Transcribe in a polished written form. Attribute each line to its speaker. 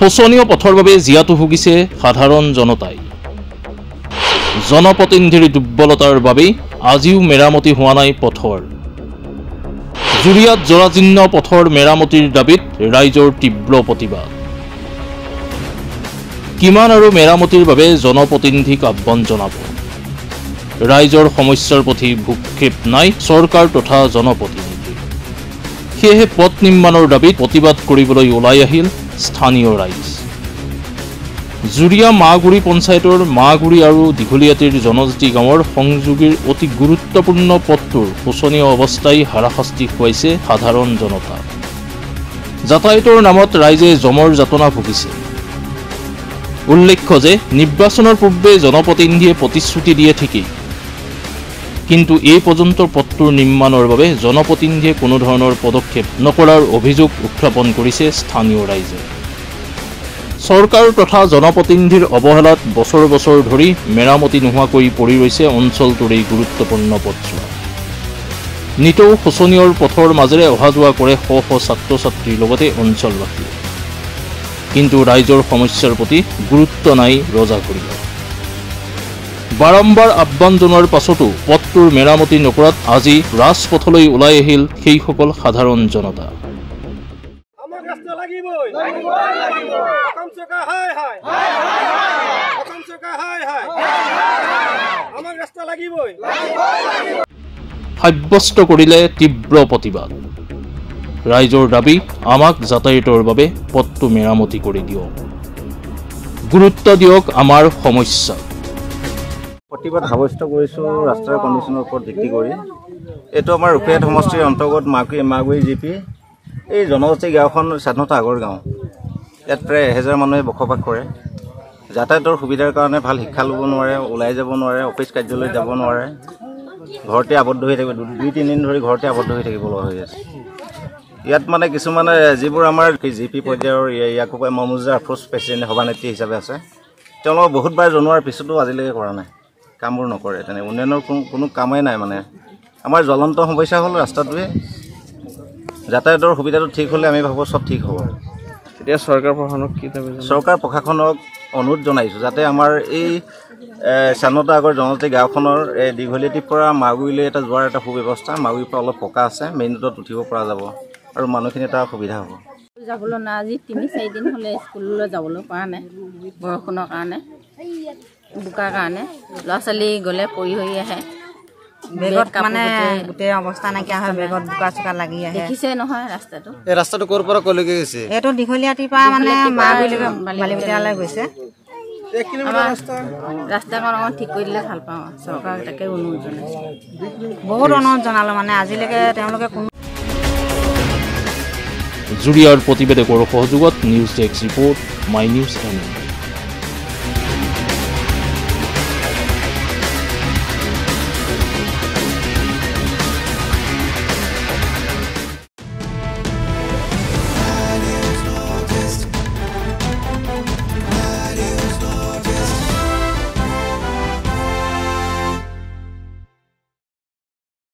Speaker 1: শোচনীয় পথৰ বাবে জিয়াতো ভুগিছে সাধাৰণ জনতাই। জনপ্ৰতিনিধিৰ দুৰ্বলতাৰ বাবে আজিও মেৰামতি হোৱা নাই পথৰ। জুৰিয়াত জৰাজীৰ্ণ পথৰ মেৰামতিৰ দাবীত ৰাইজৰ তীব্ৰ প্ৰতিবাদ। কিমান আৰু মেৰামতিৰ বাবে জনপ্ৰতিনিধিক আহ্বান জনাব? ৰাইজৰ সমস্যাৰ প্ৰতি ভূক্ষেপ নাই চৰকাৰ তথা জনপ্ৰতিনিধি। সেয়েহে পথ নিৰ্মাণৰ দাবীত প্ৰতিবাদ কৰিবলৈ ওলাই আহিল স্থানীয় ৰাইজ। জুৰিয়া মাগুৰি পঞ্চায়তৰ মাগুৰি আৰু দীঘলীয়াতিৰ জনজাতি গাঁৱৰ সংযোগীৰ অতি গুৰুত্বপূৰ্ণ পথটোৰ শোচনীয় অৱস্থাই হাৰাশাস্তি খুৱাইছে সাধাৰণ জনতা। যাতায়াতৰ নামত ৰাইজে জমৰ যাতনা ভুগিছে। উল্লেখ্য যে নিৰ্বাচনৰ পূৰ্বে জনপ্ৰতিনিধিয়ে প্ৰতিশ্ৰুতি দিয়ে ঠিকেই, কিন্তু এই পৰ্যন্ত পথটোৰ নিৰ্মাণৰ বাবে জনপ্ৰতিনিধিয়ে কোনো ধৰণৰ পদক্ষেপ নকৰাৰ অভিযোগ উত্থাপন কৰিছে স্থানীয় ৰাইজে। চৰকাৰ তথা জনপ্ৰতিনিধিৰ অৱহেলাত বছৰ বছৰ ধৰি মেৰামতি নোহোৱাকৈ পৰি ৰৈছে অঞ্চলটোৰ এই গুৰুত্বপূৰ্ণ পথছোৱা। নিতৌ শোচনীয়ৰ পথৰ মাজেৰে অহা যোৱা কৰে শ শ ছাত্ৰ ছাত্ৰীৰ লগতে অঞ্চলবাসীয়ে। কিন্তু ৰাইজৰ সমস্যাৰ প্ৰতি গুৰুত্ব নাই ৰজাঘৰীয়া। বাৰম্বাৰ আহ্বান জনোৱাৰ পাছতো পথটোৰ মেৰামতি নকৰাত আজি ৰাজপথলৈ ওলাই আহিল সেইসকল সাধাৰণ জনতা। সাব্যস্ত কৰিলে তীব্ৰ প্ৰতিবাদ। ৰাইজৰ দাবী, আমাক যাতায়াতৰ বাবে পথটো মেৰামতি কৰি দিয়ক, গুৰুত্ব দিয়ক আমাৰ সমস্যা।
Speaker 2: প্ৰতিবাদ সাব্যস্ত কৰিছোঁ ৰাস্তাৰ কণ্ডিশ্যনৰ ওপৰত ভিত্তি কৰি। এইটো আমাৰ ৰূপেহাট সমষ্টিৰ অন্তৰ্গত মাগুৰি জিপি। এই জনজাতি গাঁওখন স্বাধীনতা আগৰ গাঁও। ইয়াত প্ৰায় 1000 মানুহে বসবাস কৰে। যাতায়াতৰ সুবিধাৰ কাৰণে ভাল শিক্ষা ল'ব নোৱাৰে, ওলাই যাব নোৱাৰে, অফিচ কাৰ্যালয় যাব নোৱাৰে, ঘৰতে আবদ্ধ হৈ থাকিব। 2-3 দিন ধৰি ঘৰতে আবদ্ধ হৈ থাকিব লগা হৈ আছে। ইয়াত মানে কিছুমানে যিবোৰ আমাৰ জিপি পৰ্যায়ৰ ইয়াকুব মহমুজা আফৰোজ প্ৰেচিডেণ্ট সভানেত্ৰী হিচাপে আছে, তেওঁলোকক বহুতবাৰ জনোৱাৰ পিছতো আজিলৈকে কৰা নাই, কামবোৰ নকৰে। তেনে উন্নয়নৰ কোনো কামেই নাই। মানে আমাৰ জ্বলন্ত সমস্যা হ'ল ৰাস্তাটোৱে। যাতায়াতৰ সুবিধাটো ঠিক হ'লে আমি ভাবোঁ চব ঠিক হ'ব।
Speaker 3: এতিয়া চৰকাৰ
Speaker 2: প্ৰশাসনক অনুৰোধ জনাইছোঁ যাতে আমাৰ এই স্বাধীনতা আগৰ জনজাতি গাঁওখনৰ এই দীঘলীয়াতিৰ পৰা মাগুৰিলৈ এটা যোৱাৰ এটা সুব্যৱস্থা। মাগুৰিৰ পৰা অলপ পকা আছে, মেইন ৰোডত উঠিব পৰা যাব আৰু মানুহখিনি এটা সুবিধা হ'ব।
Speaker 4: যাবলৈ নাই, আজি 3-4 দিন হ'লে স্কুললৈ যাবলৈ পৰা নাই, বৰষুণৰ কাৰণে, বোকাৰ কাৰণে। ল'ৰা ছোৱালী গ'লে পৰি হৈ আহে, বেগত মানে গোটেই অৱস্থা নাইকিয়া হয়, বেগত বোকা চোকা লাগি আহে। দেখিছে নহয় ৰাস্তাটো।
Speaker 3: এই ৰাস্তাটো ক'ৰ পৰা ক'লৈকে গৈছে?
Speaker 4: এইটো দীঘলীয়াতিৰ পৰা মানে মাগুৰিলৈকে বালিবিটালৈ গৈছে। ৰাস্তাখন অকণ ঠিক কৰি দিলে ভাল পাওঁ। চৰকাৰক তাকে অনুৰোধ জনাইছোঁ, বহুত অনুৰোধ জনালোঁ। মানে আজিলৈকে তেওঁলোকে কোনো
Speaker 1: জুৰিয়াৰ প্ৰতিবেদকৰ সহযোগত news desk report, my news N.